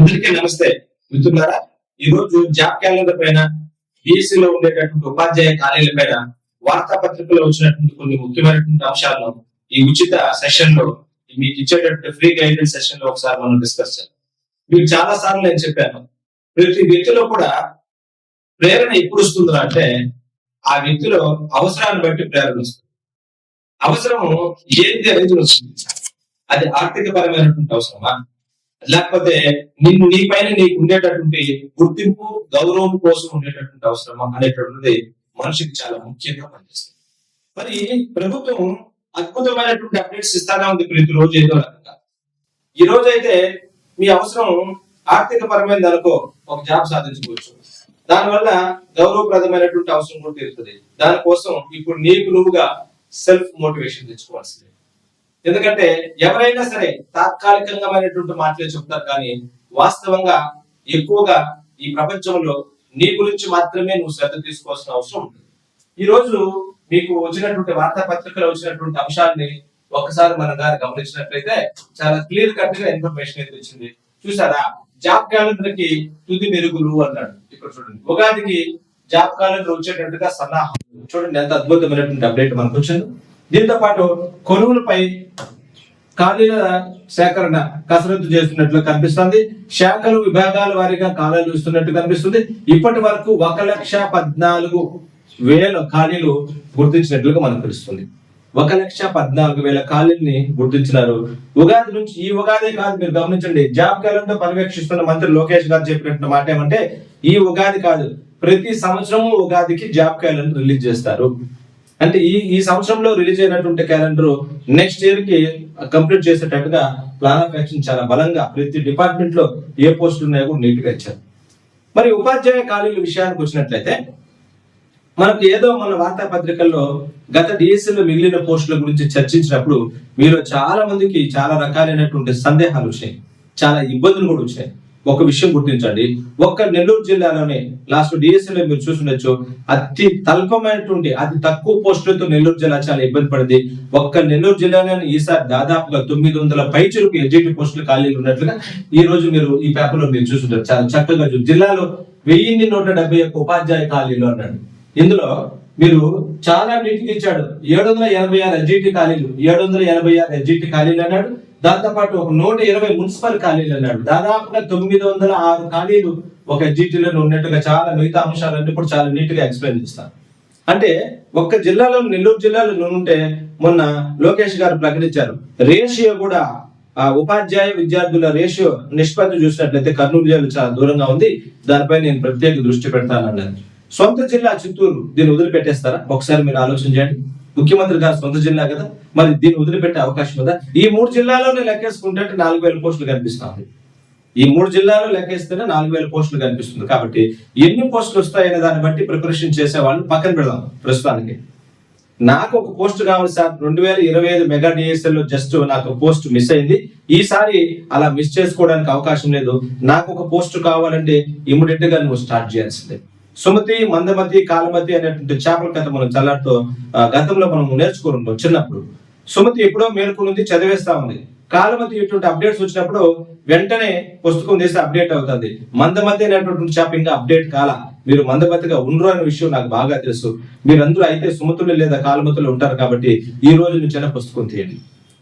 అందరికీ నమస్తే మిత్రులారా. ఈ రోజు జాబ్ క్యాలెండర్ పైన డిఎస్సిలో ఉండేటటువంటి ఉపాధ్యాయ ఖాళీల పైన వార్తాపత్రికలో వచ్చినటువంటి కొన్ని ముఖ్యమైనటువంటి అంశాలను ఈ ఉచిత సెషన్ లో మీకు ఇచ్చేటటువంటి ఫ్రీ గైడెన్స్ సెషన్ లో ఒకసారి మనం డిస్కస్ చేద్దాం. మీకు చాలా సార్లు నేను చెప్పాను, ప్రతి వ్యక్తిలో కూడా ప్రేరణ ఎప్పుడు వస్తుందా అంటే ఆ వ్యక్తిలో అవసరాన్ని బట్టి ప్రేరణ వస్తుంది. అవసరము ఏంటి అనేది వస్తుంది. అది ఆర్థిక పరమైనటువంటి అవసరమా, లేకపోతే నీ పైన నీకు ఉండేటటువంటి గుర్తింపు గౌరవం కోసం ఉండేటటువంటి అవసరమా అనేటటువంటిది మనిషికి చాలా ముఖ్యంగా పనిచేస్తుంది. మరి ప్రభుత్వం అద్భుతమైనటువంటి అప్డేట్స్ ఇస్తానే ఉంది ప్రతి రోజు ఏదో రకంగా. ఈ రోజు అయితే మీ అవసరం ఆర్థిక పరమైనది అనుకో, ఒక జాబ్ సాధించుకోవచ్చు. దానివల్ల గౌరవప్రదమైనటువంటి అవసరం కూడా తీరుతుంది. దానికోసం ఇప్పుడు నీకు నువ్వుగా సెల్ఫ్ మోటివేషన్ తెచ్చుకోవాల్సింది. ఎందుకంటే ఎవరైనా సరే తాత్కాలికమైనటువంటి మాటలే చెప్తారు, కానీ వాస్తవంగా ఎక్కువగా ఈ ప్రపంచంలో నీ గురించి మాత్రమే నువ్వు శ్రద్ధ తీసుకోవాల్సిన అవసరం ఉంటుంది. ఈ రోజు మీకు వచ్చినటువంటి వార్తాపత్రికలో వచ్చినటువంటి అంశాన్ని ఒకసారి మన గారు గమనించినట్లయితే చాలా క్లియర్ కట్ గా ఇన్ఫర్మేషన్ అయితే వచ్చింది. చూసారా, జాబ్ క్యాలెండర్ కి తుది మెరుగులు అన్నాడు. ఇక్కడ చూడండి, ఉగాదికి జాబ్ క్యాలెండర్ వచ్చేటట్టుగా సన్నాహం. చూడండి ఎంత అద్భుతమైనటువంటి అప్డేట్ మనకు వచ్చింది. దీంతో పాటు కొనుగోలుపై ఖాళీల సేకరణ కసరత్తు చేస్తున్నట్లు కనిపిస్తుంది. శాఖలు విభాగాల వారీగా ఖాళీలు ఇస్తున్నట్టు కనిపిస్తుంది. ఇప్పటి వరకు 1,14,000 ఖాళీలు గుర్తించినట్లుగా మనకు తెలుస్తుంది. 1,14,000 ఖాళీల్ని గుర్తించినారు. ఉగాది నుంచి, ఈ ఉగాదే కాదు, మీరు గమనించండి, జాబ్ క్యాలెండర్ పర్యవేక్షిస్తున్న మంత్రి లోకేష్ గారు చెప్పినట్టు మాట ఏమంటే ఈ ఉగాది కాదు, ప్రతి సంవత్సరము ఉగాదికి జాబ్ క్యాలెండర్ రిలీజ్ చేస్తారు. అంటే ఈ సంవత్సరంలో రిలీజ్ అయినటువంటి క్యాలెండర్ నెక్స్ట్ ఇయర్ కి కంప్లీట్ చేసేటట్టుగా ప్లాన్ ఆఫ్ యాక్షన్ చాలా బలంగా ప్రతి డిపార్ట్మెంట్ లో ఏ పోస్టులు ఉన్నాయో కూడా నీట్ గా ఇచ్చారు. మరి ఉపాధ్యాయ ఖాళీల విషయానికి వచ్చినట్లయితే మనకు ఏదో మన వార్తాపత్రికల్లో గత డిఎస్సీలో మిగిలిన పోస్టుల గురించి చర్చించినప్పుడు మీలో చాలా మందికి చాలా రకాలైనటువంటి సందేహాలు వచ్చాయి, చాలా ఇబ్బందులు కూడా వచ్చాయి. ఒక విషయం గుర్తించండి, ఒక్క నెల్లూరు జిల్లాలోనే లాస్ట్ డిఎస్సీలో మీరు చూసుండొచ్చు, అతి తల్పమైనటువంటి అతి తక్కువ పోస్టులతో నెల్లూరు జిల్లా చాలా ఇబ్బంది పడింది. ఒక్క నెల్లూరు జిల్లాలోనే ఈసారి దాదాపుగా 900 పైచులకు ఎడ్జిటి పోస్టులు ఖాళీలు ఉన్నట్లుగా ఈ రోజు మీరు ఈ పేపర్ లో మీరు చూసుంటారు. చాలా చక్కగా జిల్లాలో 1171 ఉపాధ్యాయ ఖాళీలు అన్నాడు. ఇందులో మీరు చాలా నీటికి ఇచ్చాడు. 786 ఎడ్జిటి ఖాళీలు, 786 ఎడ్జిటి ఖాళీలు అన్నాడు. దాంతో పాటు ఒక 120 మున్సిపల్ ఖాళీలు అన్నాడు. దాదాపుగా 906 ఖాళీలు ఒక ఎడ్జిటీలో ఉన్నట్టుగా చాలా మిగతా అంశాలన్నీ కూడా చాలా నీట్ గా ఎక్స్ప్లెయిన్ చేస్తారు. అంటే ఒక్క జిల్లాలో, నెల్లూరు జిల్లాలో ఉంటే మొన్న లోకేష్ గారు ప్రకటించారు, రేషియో కూడా ఉపాధ్యాయ విద్యార్థుల రేషియో నిష్పత్తి చూసినట్లయితే కర్నూలు జిల్లా చాలా దూరంగా ఉంది, దానిపై నేను ప్రత్యేక దృష్టి పెడతానన్నారు. సొంత జిల్లా చిత్తూరు, దీన్ని వదిలిపెట్టేస్తారా? ఒకసారి మీరు ఆలోచన చేయండి. ముఖ్యమంత్రి గారు సొంత జిల్లా కదా, మరి దీన్ని వదిలిపెట్టే అవకాశం ఉందా? ఈ 3 జిల్లాలోనే లెక్కేసుకుంటే 4,000 పోస్టులు కనిపిస్తుంది. ఈ 3 జిల్లాలో లెక్కేస్తేనే 4,000 పోస్టులు కనిపిస్తుంది. కాబట్టి ఎన్ని పోస్టులు వస్తాయనే దాన్ని బట్టి ప్రిపరేషన్ చేసే వాళ్ళని పక్కన పెడదాం. ప్రస్తుతానికి నాకు ఒక పోస్ట్ కావాలి సార్, 2025 మెగా డిఎస్ఎల్ జస్ట్ నాకు పోస్ట్ మిస్ అయింది, ఈసారి అలా మిస్ చేసుకోవడానికి అవకాశం లేదు, నాకు ఒక పోస్ట్ కావాలంటే ఇమీడియట్ గా నువ్వు స్టార్ట్ చేయాల్సిందే. సుమతి, మందమతి, కాలమతి అనేటువంటి చేపల కథ మనం చల్లారితో గతంలో మనం నేర్చుకుంటాం చిన్నప్పుడు. సుమతి ఎప్పుడో మేలుకుని చదివేస్తా ఉంది. కాలమతి ఇటువంటి అప్డేట్స్ వచ్చినప్పుడు వెంటనే పుస్తకం తీసి అప్డేట్ అవుతుంది. మందమతి అనేటువంటి చేప ఇంకా అప్డేట్ కాల. మీరు మందమతిగా ఉండరు అనే విషయం నాకు బాగా తెలుసు. మీరందరూ అయితే సుమతులు లేదా కాలమతులు ఉంటారు కాబట్టి ఈ రోజు నుంచి పుస్తకం తీయండి.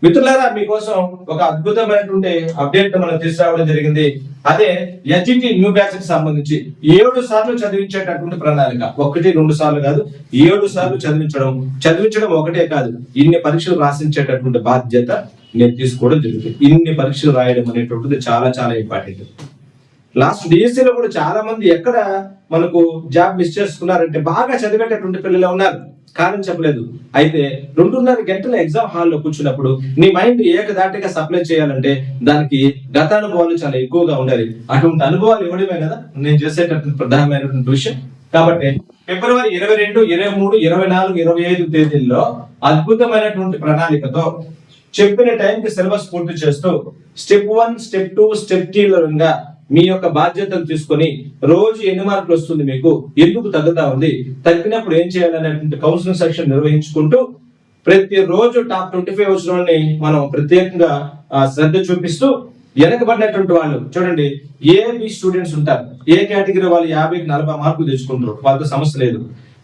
మిత్రులారా, మీకోసం ఒక అద్భుతమైనటువంటి అప్డేట్ మనం తీసుకురావడం జరిగింది. అదే ఎస్జిటి న్యూ బ్యాచ్ కి సంబంధించి 7 సార్లు చదివించేటటువంటి ప్రణాళిక. 1-2 సార్లు కాదు, 7 సార్లు చదివించడం ఒకటే కాదు, ఇన్ని పరీక్షలు రాసించేటటువంటి బాధ్యత నేను తీసుకోవడం జరుగుతుంది. ఇన్ని పరీక్షలు రాయడం అనేటువంటిది చాలా చాలా ఇంపార్టెంట్. లాస్ట్ డిఎస్సీలో కూడా చాలా మంది ఎక్కడ మనకు జాబ్ మిస్ చేసుకున్నారంటే బాగా చదివేటటువంటి పిల్లలు ఉన్నారు, కారణం చెప్పలేదు. అయితే 2.5 గంటల ఎగ్జామ్ హాల్లో కూర్చున్నప్పుడు నీ మైండ్ ఏకదాటిగా సప్లై చేయాలంటే దానికి గత అనుభవాలు చాలా ఎక్కువగా ఉండాలి. అటువంటి అనుభవాలు ఇవ్వడమే కదా నేను చేసేటటువంటి ప్రధానమైనటువంటి విషయం. కాబట్టి ఫిబ్రవరి 22, 23, 24, 25 తేదీల్లో అద్భుతమైనటువంటి ప్రణాళికతో చెప్పిన టైంకి సిలబస్ పూర్తి చేస్తూ స్టెప్ 1, స్టెప్ 2, స్టెప్ 3 మీ యొక్క బాధ్యతలు తీసుకొని రోజు ఎన్ని మార్కులు వస్తుంది, మీకు ఎందుకు తగ్గుతా ఉంది, తగ్గినప్పుడు ఏం చేయాలనేటువంటి కౌన్సిలింగ్ సెక్షన్ నిర్వహించుకుంటూ ప్రతి రోజు టాప్ 25 వచ్చిన మనం ప్రత్యేకంగా శ్రద్ధ చూపిస్తూ వెనకబడినటువంటి వాళ్ళు చూడండి, ఏబి స్టూడెంట్స్ ఉంటారు. ఏ కేటగిరీ వాళ్ళు 50కి 40 మార్కులు తెచ్చుకుంటారు, వాళ్ళతో సమస్య లేదు.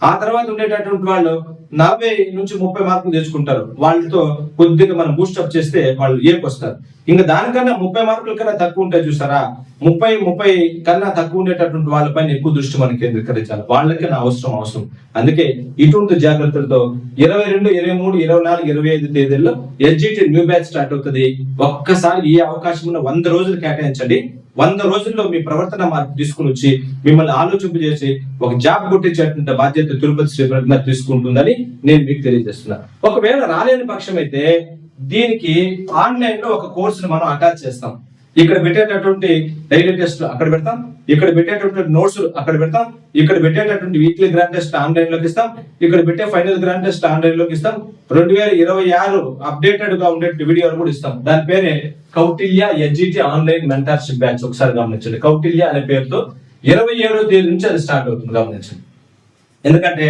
ఆ తర్వాత ఉండేటటువంటి వాళ్ళు 40 నుంచి 30 మార్కులు తెచ్చుకుంటారు. వాళ్ళతో కొద్దిగా మనం బూస్టప్ చేస్తే వాళ్ళు ఏకి వస్తారు. ఇంకా దానికన్నా 30 మార్కుల కన్నా తక్కువ ఉంటాయి చూసారా, 30 కన్నా తక్కువ ఉండేటటువంటి వాళ్ళపైన ఎక్కువ దృష్టి మనం కేంద్రీకరించాలి. వాళ్ళకి నా అవసరం. అందుకే ఇటువంటి జాగ్రత్తలతో 22, 23, 24, 25 తేదీల్లో ఎస్జిటి న్యూ బ్యాచ్ స్టార్ట్ అవుతుంది. ఒక్కసారి ఈ అవకాశం ఉన్న 100 రోజులు కేటాయించండి. 100 రోజుల్లో మీ ప్రవర్తన మార్పు తీసుకుని వచ్చి మిమ్మల్ని ఆలోచింపజేసి ఒక జాబ్ కొట్టించేటువంటి బాధ్యత తిరుపతి శ్రీ వెంకటనాథ్ తీసుకుంటుందని నేను మీకు తెలియజేస్తున్నా. ఒకవేళ రాలేని పక్షం అయితే దీనికి ఆన్లైన్ లో ఒక కోర్సును మనం అటాచ్ చేస్తాం. ఇక్కడ పెట్టేటటువంటి డైలీ టెస్ట్ అక్కడ పెడతాం, ఇక్కడ పెట్టేటటువంటి నోట్స్ అక్కడ పెడతాం, ఇక్కడ పెట్టేటటువంటి వీక్లీ గ్రాండ్ టెస్ట్ ఆన్లైన్ లోకి ఇస్తాం, ఇక్కడ పెట్టే ఫైనల్ గ్రాండ్ టెస్ట్ ఆన్లైన్ లోకి ఇస్తాం. 2026 అప్డేటెడ్ గా ఉండే వీడియోలు కూడా ఇస్తాం. దాని పేరే Kautilya SGT online mentorship batch. ఒకసారి గమనించండి, కౌటిల్య అనే పేరుతో 27వ తేదీ నుంచి అది స్టార్ట్ అవుతుంది. గమనించండి, ఎందుకంటే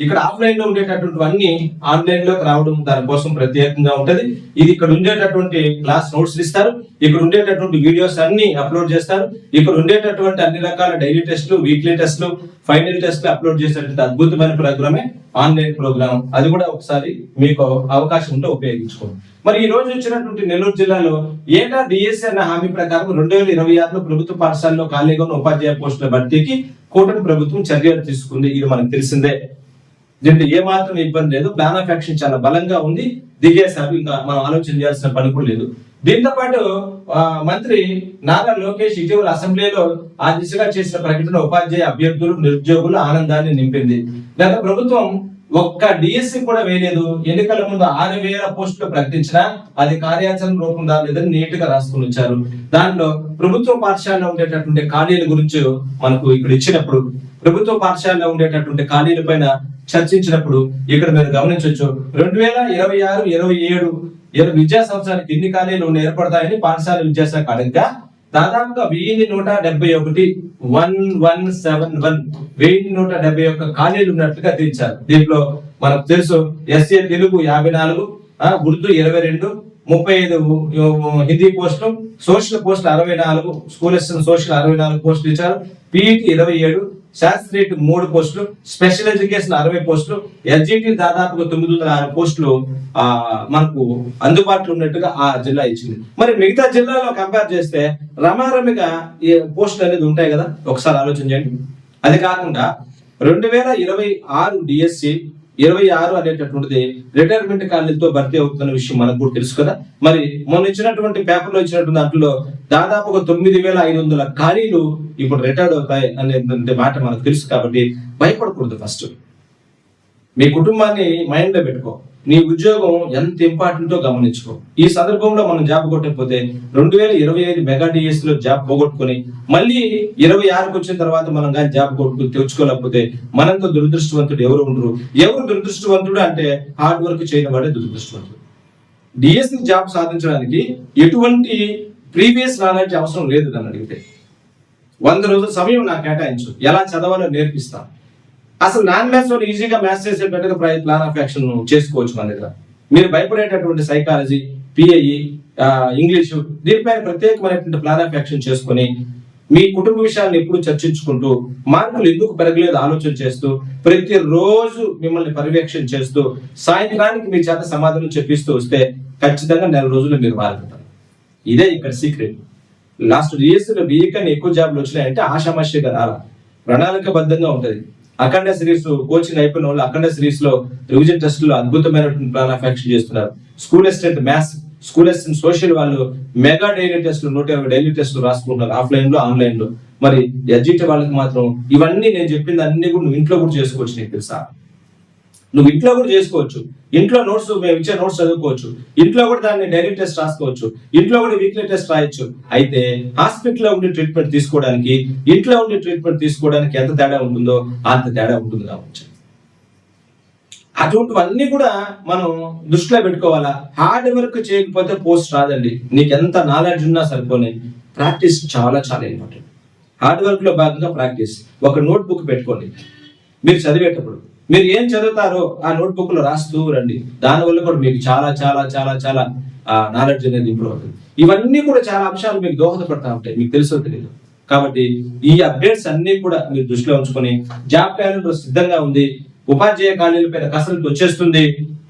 ఇక్కడ ఆఫ్లైన్ లో ఉండేటటువంటి ఆన్లైన్ లోకి రావడం దానికోసం ప్రత్యేకంగా ఉంటది. ఇది ఇక్కడ ఉండేటటువంటి క్లాస్ నోట్స్ ఇస్తారు, ఇక్కడ ఉండేటటువంటి వీడియోస్ అన్ని అప్లోడ్ చేస్తారు, ఇక్కడ ఉండేటటువంటి అన్ని రకాల డైలీ టెస్ట్లు, వీక్లీ టెస్ట్లు, ఫైనల్ టెస్ట్లు అప్లోడ్ చేసేటువంటి అద్భుతమైన ప్రోగ్రామే ఆన్లైన్ ప్రోగ్రామ్. అది కూడా ఒకసారి మీకు అవకాశం ఉంటే ఉపయోగించుకోండి. మరి ఈ రోజు వచ్చినటువంటి నెల్లూరు జిల్లాలో ఏటా డిఎస్సి అన్న హామీ ప్రకారం 2026లో ప్రభుత్వ పాఠశాలలో ఖాళీగా ఉన్న ఉపాధ్యాయ పోస్టుల భర్తీకి కూటమి ప్రభుత్వం చర్యలు తీసుకుంది. ఇది మనకు తెలిసిందే, దీంట్లో ఏమాత్రం ఇబ్బంది లేదు. ప్లాన్ ఆఫ్ యాక్షన్ చాలా బలంగా ఉంది. దిగేశారు, ఇంకా మనం ఆలోచన చేయాల్సిన పని కూడా లేదు. దీంతో పాటు మంత్రి నారా లోకేష్ ఇటీవల అసెంబ్లీలో ఆ దిశగా చేసిన ప్రకటన ఉపాధ్యాయ అభ్యర్థులు, నిరుద్యోగులు ఆనందాన్ని నింపింది. గత ప్రభుత్వం ఒక్క డిఎస్సి కూడా వేయలేదు. ఎన్నికల ముందు 6,000 పోస్టులు ప్రకటించినా అది కార్యాచరణ రూపం రాలేదని నీట్ గా రాసుకుని వచ్చారు. దాంట్లో ప్రభుత్వ పాఠశాలలో ఉండేటటువంటి ఖాళీల గురించి మనకు ఇక్కడ ఇచ్చినప్పుడు, ప్రభుత్వ పాఠశాలలో ఉండేటటువంటి ఖాళీల పైన చర్చించినప్పుడు ఇక్కడ మీరు గమనించవచ్చు, 2026-27 విద్యా సంవత్సరానికి ఎన్ని ఖాళీలు ఏర్పడతాయని పాఠశాల విద్యాశాఖ అడగగా దాదాపుగా 1171 ఖాళీలు ఉన్నట్లుగా తీర్చారు. దీంట్లో మనకు తెలుసు, ఎస్ఏ తెలుగు 54, ఉర్దూ 22, 35 హిందీ పోస్టులు, సోషల్ పోస్టులు 64, స్కూల్ అసిస్టెంట్ సోషల్ 64 పోస్టులు ఇచ్చారు. పీఈటీ 27, శాస్త్రేట్ 3 పోస్టులు, స్పెషల్ ఎడ్యుకేషన్ 60 పోస్టులు, ఎస్జిటి దాదాపుగా 906 పోస్టులు మనకు అందుబాటులో ఉన్నట్టుగా ఆ జిల్లా ఇచ్చింది. మరి మిగతా జిల్లాలో కంపేర్ చేస్తే రమారమిగా ఈ పోస్టులు అనేది ఉంటాయి కదా, ఒకసారి ఆలోచన చేయండి. అది కాకుండా 2026 డిఎస్సి 26 అనేటటువంటిది రిటైర్మెంట్ ఖాళీలతో భర్తీ అవుతున్న విషయం మనకు కూడా తెలుసు కదా. మరి మొన్న ఇచ్చినటువంటి పేపర్లో ఇచ్చినటువంటి దాంట్లో దాదాపుగా 9,500 ఖాళీలు ఇప్పుడు రిటైర్డ్ అవుతాయి అనే మాట మనకు తెలుసు. కాబట్టి భయపడకూడదు. ఫస్ట్ మీ కుటుంబాన్ని మైండ్ లో పెట్టుకో, నీ ఉద్యోగం ఎంత ఇంపార్టెంటో గమనించుకో. ఈ సందర్భంలో మనం జాబ్ కొట్టకపోతే 2025 మెగా డిఎస్ లో జాబ్ పోగొట్టుకుని మళ్ళీ 26కి వచ్చిన తర్వాత మనం కానీ జాబ్ కొట్టుకుని తెచ్చుకోలేకపోతే మనంత దురదృష్టవంతుడు ఎవరు ఉండరు. ఎవరు దురదృష్టవంతుడు అంటే హార్డ్ వర్క్ చేయని వాడే దురదృష్టవంతుడు. డిఎస్సి జాబ్ సాధించడానికి ఎటువంటి ప్రీవియస్ నాలెడ్జ్ అవసరం లేదు. నన్ను అడిగితే 100 రోజుల సమయం నాకు కేటాయించు, ఎలా చదవాలో నేర్పిస్తాను. అసలు నాన్ మ్యాథ్స్ లో ఈజీగా మ్యాథ్స్ చేసేటట్టుగా ప్లాన్ ఆఫ్ యాక్షన్ చేసుకోవచ్చు మన దగ్గర. మీరు భయపడేటటువంటి సైకాలజీ, పిఐఈ, ఇంగ్లీషు, దీనిపైన ప్రత్యేకమైనటువంటి ప్లాన్ ఆఫ్ యాక్షన్ చేసుకుని మీ కుటుంబ విషయాలను ఎప్పుడు చర్చించుకుంటూ మార్కులు ఎందుకు పెరగలేదు ఆలోచన చేస్తూ ప్రతిరోజు మిమ్మల్ని పర్యవేక్షణ చేస్తూ సాయంత్రానికి మీ చేత సమాధానం చెప్పిస్తూ వస్తే ఖచ్చితంగా 4 రోజుల్లో మీరు మారుతారు. ఇదే ఇక్కడ సీక్రెట్. లాస్ట్ డిఎస్సీలో 1000 కన్నా ఎక్కువ జాబ్లు వచ్చినాయంటే ఆషామాషిగా రాలా, ప్రణాళికబద్ధంగా ఉంటది. అఖండ సిరీస్ కోచింగ్ అయిపోయిన వాళ్ళు అఖండ సిరీస్ లో రివిజన్ టెస్ట్ లో అద్భుతమైనటువంటి ప్లాన్ ఆఫ్ యాక్షన్ చేస్తున్నారు. School assistant maths, school assistant social వాళ్ళు మెగా డైలీ టెస్ట్లు 120 డైలీ టెస్ట్లు రాసుకుంటున్నారు ఆఫ్లైన్ లో, ఆన్లైన్ లో. మరి ఎస్జిటి వాళ్ళకి మాత్రం ఇవన్నీ నేను చెప్పింది అన్ని కూడా నువ్వు ఇంట్లో కూడా చేసుకోవచ్చు. నీకు తెలుసా, నువ్వు ఇంట్లో కూడా చేసుకోవచ్చు. ఇంట్లో నోట్స్, మేము ఇచ్చే నోట్స్ చదువుకోవచ్చు. ఇంట్లో కూడా దాన్ని డైలీ టెస్ట్ రాసుకోవచ్చు. ఇంట్లో కూడా వీక్లీ టెస్ట్ రాయొచ్చు. అయితే హాస్పిటల్లో ఉండి ట్రీట్మెంట్ తీసుకోవడానికి, ఇంట్లో ఉండి ట్రీట్మెంట్ తీసుకోవడానికి ఎంత తేడా ఉంటుందో అంత తేడా ఉంటుంది కావచ్చు. అటువంటివన్నీ కూడా మనం దృష్టిలో పెట్టుకోవాలా. హార్డ్ వర్క్ చేయకపోతే పోస్ట్ రాదండి. నీకు ఎంత నాలెడ్జ్ ఉన్నా సరిపోయి ప్రాక్టీస్ చాలా చాలా ఇంపార్టెంట్. హార్డ్ వర్క్ లో భాగంగా ప్రాక్టీస్. ఒక నోట్ బుక్ పెట్టుకోండి. మీరు చదివేటప్పుడు మీరు ఏం చదువుతారో ఆ నోట్బుక్ లో రాస్తూ రండి. దానివల్ల కూడా మీకు చాలా చాలా చాలా చాలా నాలెడ్జ్ అనేది ఇంప్రూవ్ అవుతుంది. ఇవన్నీ కూడా చాలా అంశాలు మీకు దోహదపడతా ఉంటాయి, మీకు తెలుసో తెలియదు. కాబట్టి ఈ అప్డేట్స్ అన్ని కూడా మీరు దృష్టిలో ఉంచుకొని జాబ్ క్యాలెండర్ సిద్ధంగా ఉంది. ఉపాధ్యాయ ఖాళీల పైన కసరత్తు వచ్చేస్తుంది.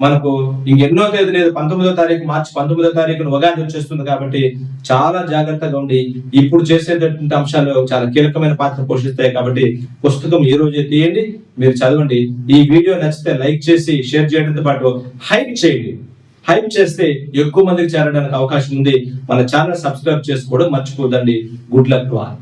మనకు ఇంకెన్నో తేదీ లేదు, 19వ తారీఖు, మార్చి 19వ తారీఖున ఉగాది వచ్చేస్తుంది. కాబట్టి చాలా జాగ్రత్తగా ఉండి ఇప్పుడు చేసేటటువంటి అంశాలు చాలా కీలకమైన పాత్ర పోషిస్తాయి. కాబట్టి పుస్తకం ఈ రోజే తీయండి, మీరు చదవండి. ఈ వీడియో నచ్చితే లైక్ చేసి షేర్ చేయడంతో పాటు హైప్ చేయండి. హైప్ చేస్తే ఎక్కువ మందికి చేరడానికి అవకాశం ఉంది. మన ఛానల్ సబ్స్క్రైబ్ చేసుకోవడం మర్చిపోదండి. Good luck to all.